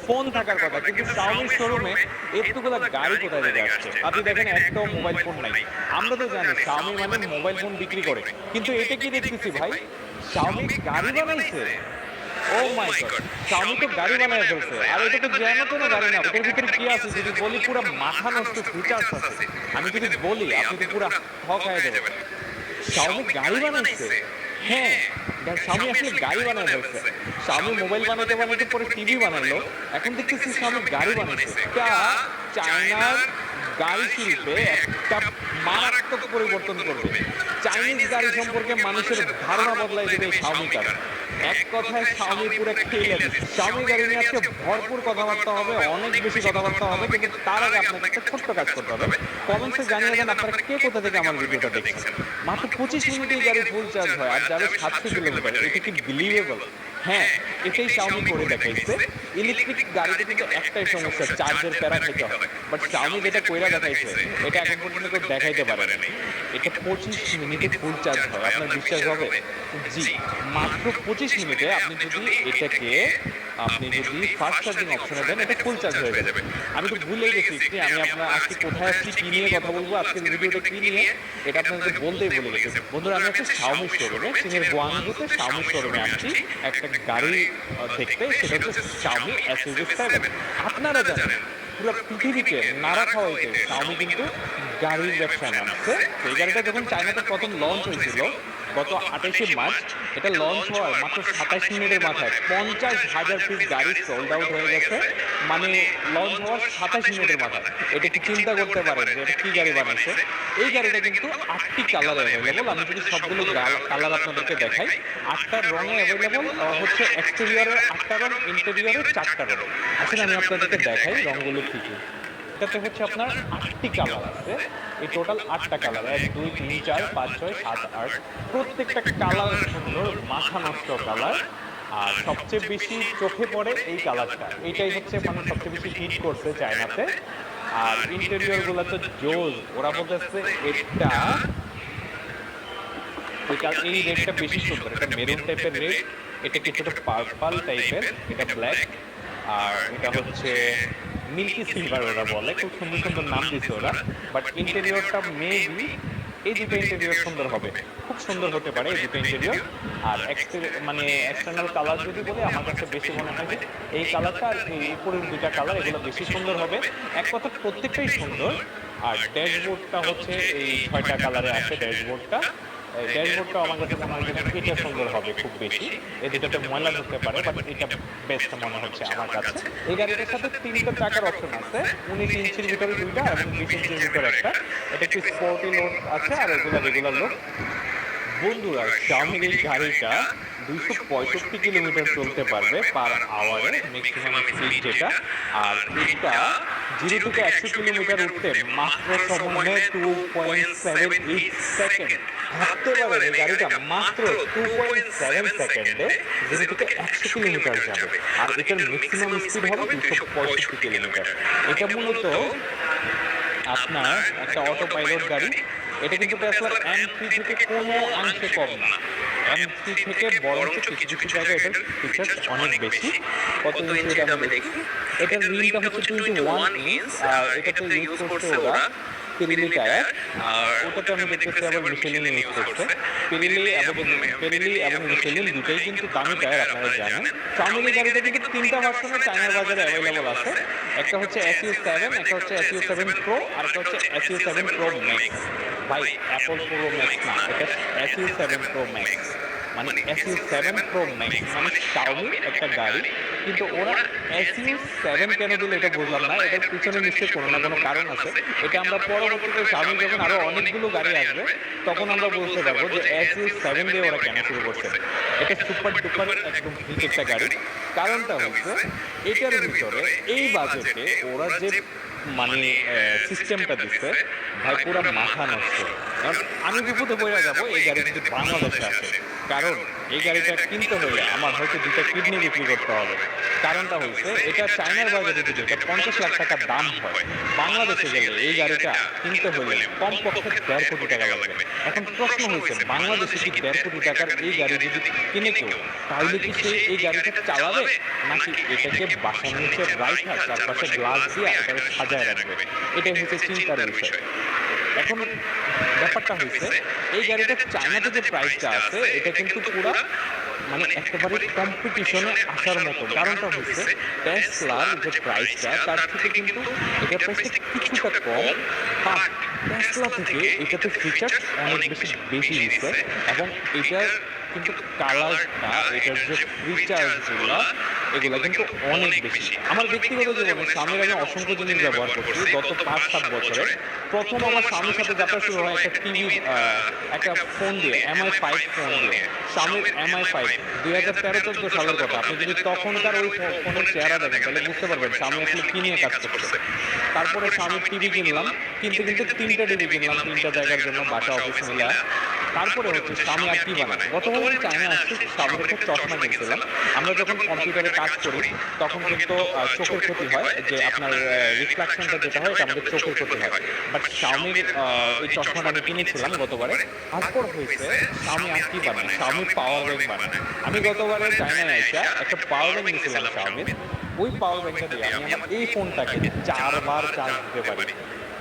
Phone থাকার কথা, কিন্তু Xiaomi শোরুমে এতগুলা গাড়ি কোথায় থেকে আসছে? আপনি দেখেন একটাও মোবাইল ফোন নাই। আমরা তো জানি Xiaomi মানে মোবাইল ফোন বিক্রি করে। কিন্তু এটা কি দেখতেছি ভাই? Xiaomi গাড়ি বানাইছে? ওহ মাই গড! Xiaomi তো গাড়ি বানায় ফেলছে। আর এটা তো যেন তেন গাড়ি না। ওটার ভিতরে কি আছে যদি বলি পুরা মাথা নষ্ট ফিচার্স আছে। আমি যদি বলি আপনি তো পুরা থ খাইয়া যাবেন। Xiaomi গাড়ি বানাইছে? হ্যাঁ, Xiaomi আসলে গাড়ি বানায় ফেলছে। Xiaomi মোবাইল বানাইতে বানাইতে পরে টিভি বানাইলো। এখন দেখতেছি Xiaomi গাড়ি বানাইছে। এটা চায়নার গাড়ি শিল্পে একটা মারাত্মক পরিবর্তন করবে। চাইনিজ গাড়ি সম্পর্কে মানুষের ধারণা বদলাই দেবে এই Xiaomi কার। এক কথায় Xiaomi পুরো খেলে দিচ্ছে। Xiaomi গাড়ি নিয়ে আজকে ভরপুর কথাবার্তা হবে, অনেক বেশি কথাবার্তা হবে, কিন্তু তার আগে আপনাকে একটা ছোট্ট কাজ করতে হবে। কমেন্টসে জানিয়ে দেন আপনারা কে কোথা থেকে আমার ভিডিওটা দেখছেন। মাত্র 25 মিনিটেই গাড়ি ফুল চার্জ হয় আর যাবে 700 কিলোমিটার। এটা কি বিলিভেবল? হ্যাঁ, এটাই Xiaomi করে দেখাইছে। ইলেকট্রিক গাড়িতে কিন্তু একটাই সমস্যা, চার্জের প্যারা খেতে হয়। বাট Xiaomi যেটা কইরা দেখাইছে, এটা এখন পর্যন্ত কেউ দেখাইতে পারে না। এটা 25 মিনিটে ফুল চার্জ হয়। আপনার বিশ্বাস হবে? জি, মাত্র 25 মিনিটে আপনি যদি ফাস্ট চার্জিং অপশনে দেন, এটা ফুল চার্জ হয়ে যাবে। আমি তো ভুলেই গেছি যে আমি আপনার আজকে কোথায় আসছি, কি নিয়ে কথা বলবো, আজকের ভিডিওটা কি নিয়ে, এটা আপনাদের বলতেই ভুলে গেছি। বন্ধুরা, আমি একটা Xiaomi শোরুমে, চীনের গুয়াংজুতে Xiaomi শোরুমে আসছি একটা গাড়ি দেখতে। সেটা হচ্ছে Xiaomi SUV7। আপনারা জানেন পুরো পৃথিবীকে নাড়া খাওয়াইতে Xiaomi কিন্তু গাড়ির ব্যবসায় নামছে। সেই গাড়িটা যখন চায়নাতে প্রথম লঞ্চ হয়েছিল গত 28শে মার্চ, এটা লঞ্চ হওয়ার মাত্র 27 মিনিটের মাথায় 50,000 পিস গাড়ি সোল্ড আউট হয়ে গেছে। মানে লঞ্চ হওয়ার 27 মিনিটের মাথায়। এটা কি চিন্তা করতে পারেন যে এটা কি গাড়ি বানাইছে? এই গাড়িটা কিন্তু 8টি কালার অ্যাভেলেবল। আমি যদি সবগুলো কালার আপনাদেরকে দেখাই, 8টা রঙে অ্যাভেলেবল হচ্ছে। এক্সটেরিয়রের 8টা রং, ইন্টেরিয়রের 4টা রং। আসলে আমি আপনাদেরকে দেখাই রঙগুলো কি কি। এটাতে হচ্ছে আপনার 8টি কালার আছে। এই টোটাল 8টা কালার, 1 2 3 4 5 6 7 8। প্রত্যেকটা কালার সুন্দর, মাথা নষ্ট কালার। আর সবচেয়ে বেশি চোখে পড়ে এই কালারটা। এইটাই হচ্ছে মানে সবচেয়ে বেশি হিট করছে চায়নাতে। আর ইন্টেরিয়র গুলো তো জোস। ওরা বলতেছে এই রেডটা বেশি সুন্দর। এটা মেরুন টাইপের রেড, এটা কিছুটা পার্পল টাইপের, এটা ব্ল্যাক। আর এটা হচ্ছে মিল্কি সিলভার ওরা বলে। খুব সুন্দর সুন্দর নাম দিচ্ছে ওরা। বাট ইন্টেরিয়রটা মেবি এই দুটো ইন্টেরিয়র সুন্দর হবে, খুব সুন্দর হতে পারে এই দুটো ইন্টেরিয়র। আর মানে এক্সটার্নাল কালার যদি বলি, আমার কাছে বেশি মনে হয় যে এই কালারটা আর এই উপরের দুইটা কালার, এগুলো বেশি সুন্দর হবে। এক কথা প্রত্যেকটাই সুন্দর। আর ড্যাশবোর্ডটা হচ্ছে এই 6টা কালারে আছে ড্যাশবোর্ডটা। ড্যাশবোর্ডটাও আমার কাছে মনে হয় যে এটা সুন্দর হবে খুব বেশি। এই দুটোতে ময়লা ধরতে পারে, বাট এটা বেস্ট মনে হচ্ছে আমার কাছে। এই গাড়িটার সাথে 3টা চাকার অপশন আছে, 19 ইঞ্চির ভিতরে 2টা এবং 20 ইঞ্চির ভিতরে একটা। এটা একটু স্পোর্টি লোড আছে আর এগুলো রেগুলার লোড। বন্ধুরা, Xiaomi এই গাড়িটা 265 কিলোমিটার চলতে পারবে পার আওয়ারে, ম্যাক্সিমাম স্পিড যেটা। আর এটা 0 থেকে 100 কিলোমিটার উঠতে মাত্র সময়ে 2.78 সেকেন্ড। ভাবতে পারেন এই গাড়িটা মাত্র 2.7 সেকেন্ডে 0 থেকে 100 কিলোমিটার যাবে। আর এটার ম্যাক্সিমাম স্পিড হবে 265 কিলোমিটার। এটা মূলত আপনার একটা অটো পাইলট গাড়ি। এটা কিন্তু টেসলার M3 থেকে কোনো অংশে কম না। M3 থেকে বরঞ্চ কিছু কিছু জায়গায় এটার ফিচার্স অনেক বেশি। কত ইঞ্চি এটা আমরা দেখি। এটার রিমটা হচ্ছে 21 ইঞ্চ। আর এটাতে ইউজ করছে ওরা পিরিলি টায়ার। আর ওটাতে আমি দেখতেছি আবার মিশেলিন ইউজ করছে। পিরিলি এবং মিশেলিন দুটোই কিন্তু দামি টায়ার, আপনারা জানেন। Xiaomi গাড়িটা কিন্তু 3টা ভার্সনে চায়নার বাজারে অ্যাভেলেবল আছে। একটা হচ্ছে SU7, একটা হচ্ছে SU7 Pro, আর একটা হচ্ছে SU7 Pro Max। ভাই, Apple Pro Max না, এটা SU7 Pro Max। মানে SU7 Pro Max মানে Xiaomi একটা গাড়ি, কিন্তু ওরা SU7 কেন দিল এটা বুঝলাম না। এটার পিছনে নিশ্চয়ই কোনো না কোনো কারণ আছে। এটা আমরা পরবর্তীতে Xiaomi যখন আরো অনেকগুলো গাড়ি আসবে তখন আমরা বুঝতে পারবো যে SU7 দিয়ে ওরা কেন শুরু করছে। এটা সুপার ডুপার একদম হিট একটা গাড়ি। কারণটা হচ্ছে এটার ভিতরে এই বাজেটে ওরা যে মানে সিস্টেমটা দিচ্ছে, ভাই পুরা মাথা নষ্ট। কারণ আমি বিপদে পড়ে যাবো এই গাড়ি যদি বাংলাদেশে আসে। কারণ এই গাড়িটা কিনতে হলে আমার হয়তো 2টা কিডনি বিক্রি করতে হবে। কারণটা হচ্ছে এটা চায়নার বাজারে যদি এটা 50 লাখ টাকা দাম হয়, বাংলাদেশে গেলে এই গাড়িটা কিনতে হলে কমপক্ষে 1.5 কোটি টাকা লাগবে। এখন প্রশ্ন হয়েছে বাংলাদেশে কি 1.5 কোটি টাকার এই গাড়ি যদি কিনে কেউ, তাহলে কি সে এই গাড়িটা চালাবে, নাকি এটাকে বাসার নিচে রাইখা চারপাশে গ্লাস দিয়ে এটাকে সাজায় রাখবে? এটাই হচ্ছে চিন্তার বিষয়। এখন ব্যাপারটা হয়েছে এই গাড়িটার চায়নাতে যে প্রাইসটা আছে এটা কিন্তু পুরা মানে একেবারে কম্পিটিশনে আসার মতো। কারণটা হচ্ছে টেসলার যে প্রাইসটা তার থেকে কিন্তু এটার প্রাইসটা কিছুটা কম, বাট টেসলা থেকে এটাতে ফিচার্স অনেক বেশি বেশি দিচ্ছে এবং এটার কিন্তু কালারটা, এটার যে ফিচার্সগুলো এগুলো কিন্তু অনেক বেশি। আমার ব্যক্তিগত জীবনে স্বামীর আমি অসংখ্য জিনিস ব্যবহার করছি গত 5-7 বছরে। প্রথম আমার স্বামীর সাথে যাত্রা শুরু হয় একটা টিভি, একটা ফোন দিয়ে, MI5 ফোন দিয়ে। স্বামীর MI5 2013-14 সালের কথা। আপনি যদি তখনকার ওই ফোনের চেহারা দেখেন তাহলে বুঝতে পারবেন স্বামী আসলে কি নিয়ে কাজ করছে। তারপরে স্বামীর টিভি কিনলাম, কিন্তু 3টা টিভি কিনলাম 3টা জায়গার জন্য, বাসা অফিস মিলা। তারপরে হচ্ছে স্বামী আর কি বানায়, গতবার আমি চায়না আসছি, স্বামীর একটা চশমা কিনছিলাম। আমরা যখন কম্পিউটারে কাজ করি তখন কিন্তু চোখের ক্ষতি হয়, যে আপনার রিফ্লেকশনটা যেটা হয় এটা আমাদের চোখের ক্ষতি হয়। বাট স্বামীর এই চশমাটা আমি কিনেছিলাম গতবারে। তারপর হয়েছে স্বামী আর কি বানায়, স্বামী পাওয়ার ব্যাংক বানায়। আমি গতবারে চায়নায় আইসা একটা পাওয়ার ব্যাংক নিয়েছিলাম স্বামীর। ওই পাওয়ার ব্যাংকটা দিয়ে আমি আমার এই ফোনটাকে 4 বার চার্জ দিতে পারি।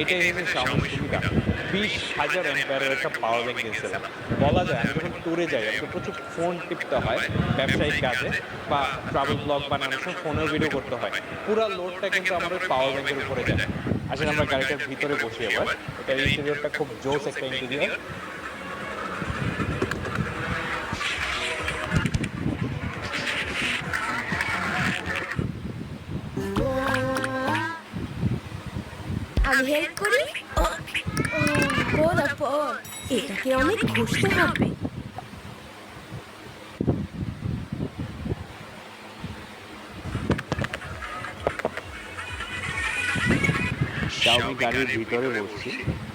এটাই হচ্ছে স্বামীর সুবিধা। 20,000 অ্যাম্পিয়ারের একটা পাওয়ার ব্যাংক কিনছিলাম। বলা যায় আমি যখন ট্যুরে যাই আমাকে প্রচুর ফোন টিপতে হয় ব্যবসায়িক কাজে, বা ট্রাভেল ব্লগ বানানোর সময় ফোনেও ভিডিও করতে হয়। পুরো লোডটা কিন্তু আমার ওই পাওয়ার ব্যাংকের উপরে যায়। আসলে আমরা গাড়িটার ভিতরে বসি এবার। এটা ইন্টেরিয়রটা খুব জোস একটা ইন্টেরিয়র। আমি হেল্প করি। পর পর এটাকে অনেক ঘষতে হবে। আমি গাড়ির ভিতরে বসছি,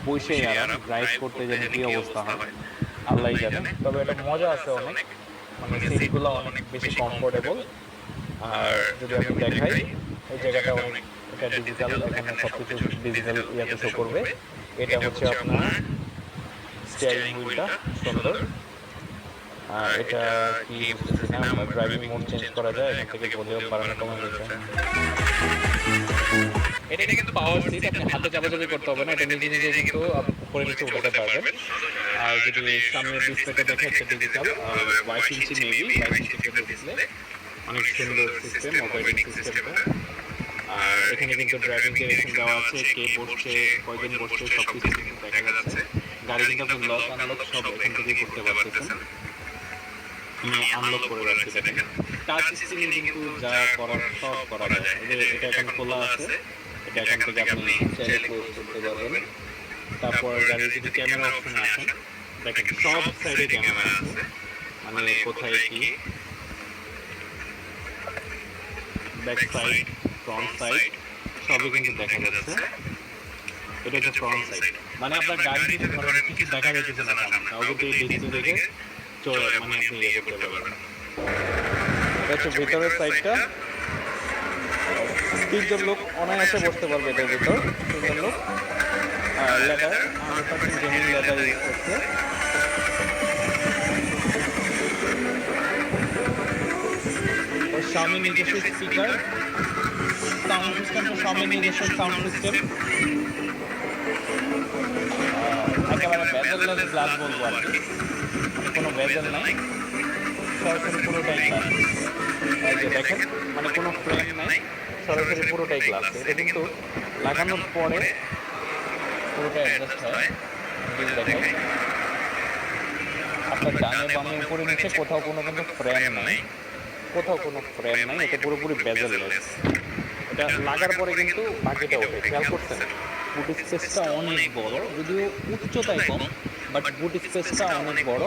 বসে আরাম ড্রাইভ করতে যেন কি অবস্থা হয় আল্লাহ জানে। তবে এটা মজা আছে অনেক, মানে সিটগুলো অনেক বেশি কমফোর্টেবল। আর যদি আমি দেখাই এই জায়গাটা অনেক, এটা ডিজিটাল, এখানে সবকিছু ডিজিটাল ইয়াতে শো করবে। এটা হচ্ছে আপনার স্টিয়ারিং হুইলটা সুন্দর। আর এটা কি বুঝতেছি না, ড্রাইভিং মোড চেঞ্জ করা যায়, এখান থেকে ভলিউম বাড়ানো কমানো যায়। এটা কিন্তু পাওয়ার সিট, আপনি হাতে চাপাচাপি করতে হবে না, এটা নিজে নিজে কিন্তু উপরে নিচে উঠাতে পারবেন। আর যদি সামনের ডিসপ্লেটা দেখে একটা ডিজিটাল 22 ইঞ্চি মেবি 22 ইঞ্চি ডিসপ্লে, অনেক সুন্দর সিস্টেম, অপারেটিং সিস্টেমটা। আর এখানে কিন্তু ড্রাইভিং ডিরেকশন দেওয়া আছে, কে বসছে, কয়জন বসছে সবকিছু কিন্তু দেখা যাচ্ছে। গাড়ি কিন্তু আপনি লক আনলক সব এখান থেকে করতে পারতেছেন। আমি আনলক করে রাখছি দেখেন। টাচ স্ক্রিনে কিন্তু যা করার সব করা যায়। এটা এখন খোলা আছে, এটা এখান থেকে আপনি চাইলে ক্লোজ করতে পারবেন। তারপর গাড়ির যদি ক্যামেরা অপশনে আসেন, দেখেন সব সাইডে ক্যামেরা আছে, মানে কোথায় কি, ব্যাক সাইড, ফ্রন্ট সাইড সবই কিন্তু দেখা যাচ্ছে। এটা হচ্ছে ফ্রন্ট সাইড, মানে আপনার গাড়ি যদি ধরেন কিছু দেখা যাচ্ছে না সামনে, তাও কিন্তু এই ডিসপ্লে দেখে চলে, মানে আপনি ইয়ে করতে পারবেন। এটা হচ্ছে ভিতরের সাইডটা। 3জন লোক অনায়াসে বসতে পারবে এটার ভিতর, 3জন লোক। লেদার 100% জেনুইন লেদার ইউজ করছে। Xiaomi নিজস্ব স্পিকার, সাউন্ড সিস্টেমটা Xiaomi নিজস্ব সাউন্ড সিস্টেম। একেবারে বেজেললেস গ্লাস বলবো আর কি, মানে কোনো বেজেল নাই, সরাসরি পুরোটাই গ্লাস। এই যে দেখেন, মানে কোনো ফ্রেম নাই, সরাসরি পুরোটাই গ্লাস। এটা কিন্তু লাগানোর পরে পুরোটা অ্যাডজাস্ট হয়। দেখেন আপনার ডানে বামে উপরে নিচে কোথাও কোনো কিন্তু ফ্রেম নাই, কোথাও কোনো ফ্রেম নাই, এটা পুরোপুরি বেজেললেস। এটা লাগার পরে কিন্তু বাকিটা ওঠে, খেয়াল করছেন? বুট স্পেসটা অনেক বড়, যদিও উচ্চতায় কম, বাট বুট স্পেসটা অনেক বড়।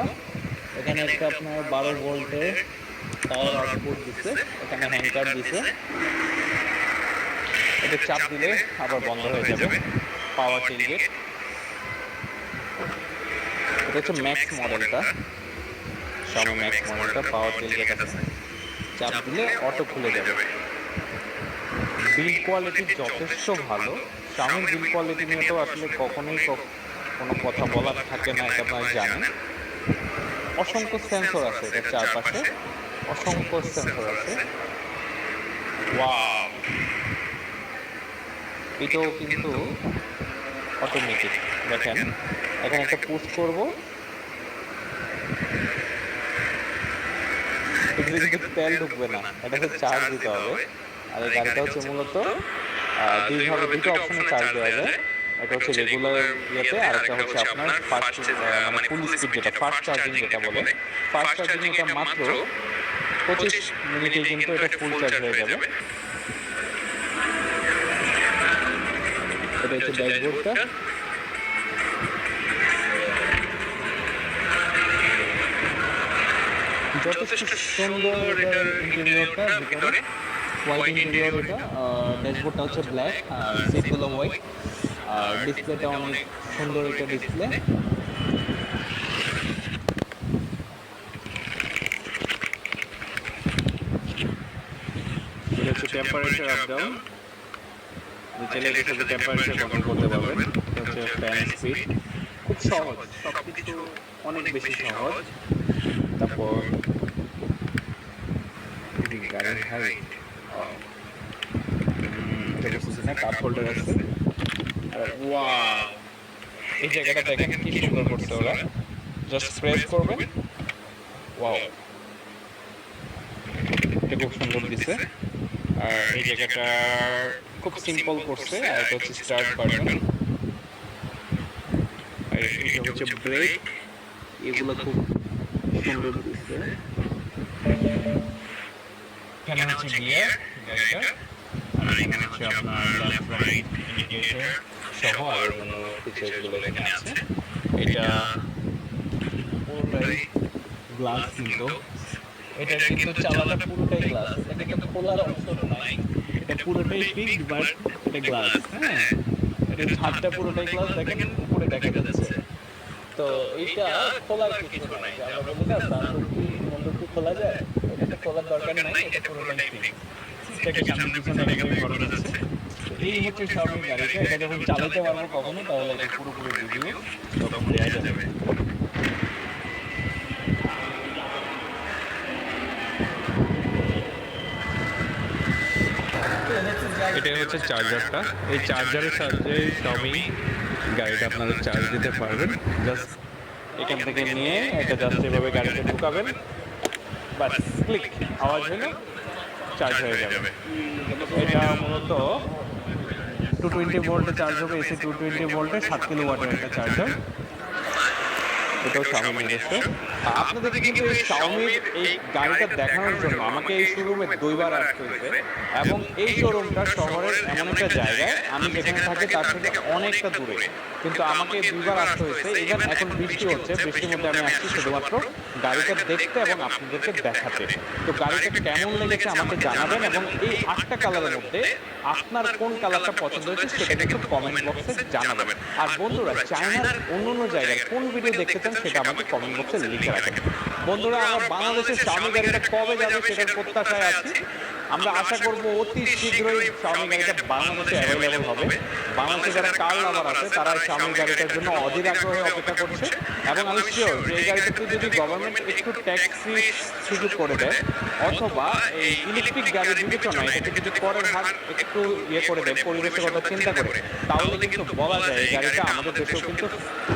এখানে একটা আপনার 12 ভোল্টের পাওয়ার আউটপুট দিচ্ছে, এখানে হ্যান্ডকার দিচ্ছে। এটা চাপ দিলে আবার বন্ধ হয়ে যাবে, পাওয়ার টেলগেট। এটা হচ্ছে ম্যাক্স মডেলটা, Xiaomi Max মডেলটা পাওয়ার টেলগেট আছে, চাপ দিলে অটো খুলে যাবে। বিল্ড কোয়ালিটি যথেষ্ট ভালো। Xiaomi বিল্ড কোয়ালিটি নিয়ে তো আসলে কখনোই কোনো কথা বলার থাকে না, এটা আপনারা জানেন। অসংখ্য সেন্সর আছে এটার চারপাশে, অসংখ্য সেন্সর আছে। ওয়াও, এটাও কিন্তু অটোমেটিক। দেখেন এখানে একটা পুশ করব, এখানে কিন্তু তেল ঢুকবে না, এটা হচ্ছে চার্জ দিতে হবে। আর এই গাড়িটা হচ্ছে মূলত দুইভাবে, দুটো অপশনে চার্জ দেওয়া যায়। একটা হচ্ছে রেগুলার ইয়েতে, আর একটা হচ্ছে আপনার ফাস্ট মানে ফুল স্পিড, যেটা ফাস্ট চার্জিং যেটা বলে। ফাস্ট চার্জিং এটা মাত্র 25 মিনিটেই কিন্তু এটা ফুল চার্জ হয়ে যাবে। এটা হচ্ছে ড্যাশবোর্ডটা। যথেষ্ট সুন্দর এটার ইন্টেরিয়রটা, ভিতরে হোয়াইট ইন্টেরিয়র। এটা ড্যাশবোর্ডটা হচ্ছে ব্ল্যাক, আর সিটগুলো হোয়াইট, আর ডিসপ্লেটা অনেক সুন্দর একটা ডিসপ্লে। এটা হচ্ছে টেম্পারেচার আপ ডাউন, চাইলে এটার সাথে টেম্পারেচার কন্ট্রোল করতে পারবেন। এটা হচ্ছে ফ্যান স্পিড, খুব সহজ, সবকিছু অনেক বেশি সহজ। তারপর গাড়ির হাইট, এটা বুঝছি না, কাপ হোল্ডার আছে। ওয়াও, এই জায়গাটা দেখেন কি সুন্দর করছে ওরা, জাস্ট প্রেস করবেন। ওয়াও, এটা খুব সুন্দর দিছে। আর এই জায়গাটা খুব সিম্পল করছে। আর এটা হচ্ছে স্টার্ট বাটন, আর এটা হচ্ছে ব্রেক, এগুলো খুব সুন্দর দিছে। এখানে হচ্ছে গিয়ার গাড়িটা, আর এখানে হচ্ছে আপনার লেফট রাইট ইন্ডিকেটর সহ আরো কোনো ফিচারগুলো এখানে আছে। এটা পুরোটাই গ্লাস, কিন্তু এটা কিন্তু চালাটা পুরোটাই গ্লাস, এটা কিন্তু খোলার অপশন নাই, এটা পুরোটাই ফিক্সড, বাট এটা গ্লাস। হ্যাঁ, এটা ছাদটা পুরোটাই গ্লাস, দেখেন উপরে দেখা যাচ্ছে। তো এইটা খোলার কিছু নাই, যে আমরা বলি না সানরুফি মন্ডপটি খোলা যায়, এটা খোলার দরকার নাই, এটা পুরোটাই ফিক্সড। এটাকে সামনে পিছনে একেবারে করা যাচ্ছে। এই হচ্ছে Xiaomi গাড়িটা। এটা যখন চালাতে পারবো কখনো, তাহলে এটা পুরোপুরি রিভিউ তখন দেওয়া যাবে। এটা হচ্ছে চার্জারটা, এই চার্জারের সাহায্যে Xiaomi গাড়িটা আপনারা চার্জ দিতে পারবেন। জাস্ট এখান থেকে নিয়ে এটা জাস্ট এভাবে গাড়িতে ঢুকাবেন, বাস ক্লিক, আওয়াজ হলো, চার্জ হয়ে যাবে। এটা মূলত 220 ভোল্টে চার্জ হবে, এসি 220 ভোল্টে 7 কিলোওয়াটের একটা চার্জার। এটাও Xiaomi নিজস্ব। আপনাদেরকে কিন্তু এই Xiaomi এই গাড়িটা দেখানোর জন্য আমাকে এই শোরুমে 2বার আসতে হয়েছে, এবং এই শোরুমটা শহরের এমন একটা জায়গায়, আমি যেখানে থাকি তার থেকে অনেকটা দূরে, কিন্তু আমাকে 2বার আসতে হয়েছে। ইভেন এখন বৃষ্টি হচ্ছে, বৃষ্টির মধ্যে আমি আসছি শুধুমাত্র গাড়িটা দেখতে এবং আপনাদেরকে দেখাতে। তো গাড়িটা কেমন লেগেছে আমাকে জানাবেন, এবং এই 8টা কালারের মধ্যে আপনার কোন কালারটা পছন্দ হয়েছে সেটা কিন্তু কমেন্ট বক্সে জানাবেন। আর বন্ধুরা, চায়নার অন্য জায়গায় কোন ভিডিও দেখতে চান সেটা আমাকে কমেন্ট বক্সে লিখে রাখেন। বন্ধুরা, আমার বাংলাদেশের Xiaomi গাড়িটা কবে যাবে সেটার প্রত্যাশায় আছি। আমরা আশা করব অতি শীঘ্রই Xiaomi গাড়িটা বাংলাদেশে অ্যাভেলেবল হবে। বাংলাদেশে যারা কার লাভার আছে তারা Xiaomi গাড়িটার জন্য অধীর আগ্রহে অপেক্ষা করছে, এবং আমি শিওর যে এই গাড়িটাতে যদি গভর্নমেন্ট একটু ট্যাক্সি সুযোগ করে দেয়, অথবা এই ইলেকট্রিক গাড়ির বিবেচনায় এটাকে যদি করের হার একটু ইয়ে করে দেয়, পরিবেশের কথা চিন্তা করে, তাহলে কিন্তু বলা যায় এই গাড়িটা আমাদের দেশেও কিন্তু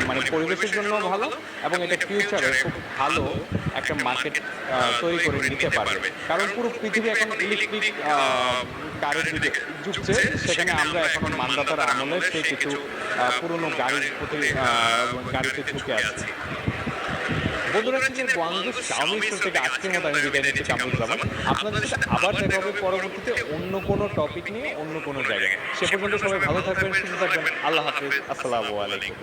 মানে পরিবেশের জন্য ভালো, এবং এটা ফিউচারে খুব ভালো একটা মার্কেট তৈরি করে নিতে পারবে। কারণ পুরো পৃথিবী এখন ইলেকট্রিক কারের দিকে ঝুঁকছে, সেখানে আমরা এখনো মানদাতার আমলে সেই কিছু পুরনো গাড়ির প্রতি গাড়িতে ঝুঁকে আসছি। বন্ধুরা, ছিলেন গুয়াংজু Xiaomi স্টোর থেকে আজকের মতো আমি বিদায় নিচ্ছি কামরুজ্জামান। আপনাদের সাথে আবার দেখা হবে পরবর্তীতে অন্য কোনো টপিক নিয়ে, অন্য কোনো জায়গায়। সে পর্যন্ত সবাই ভালো থাকবেন, সুস্থ থাকবেন। আল্লাহ হাফিজ, আসসালামু আলাইকুম।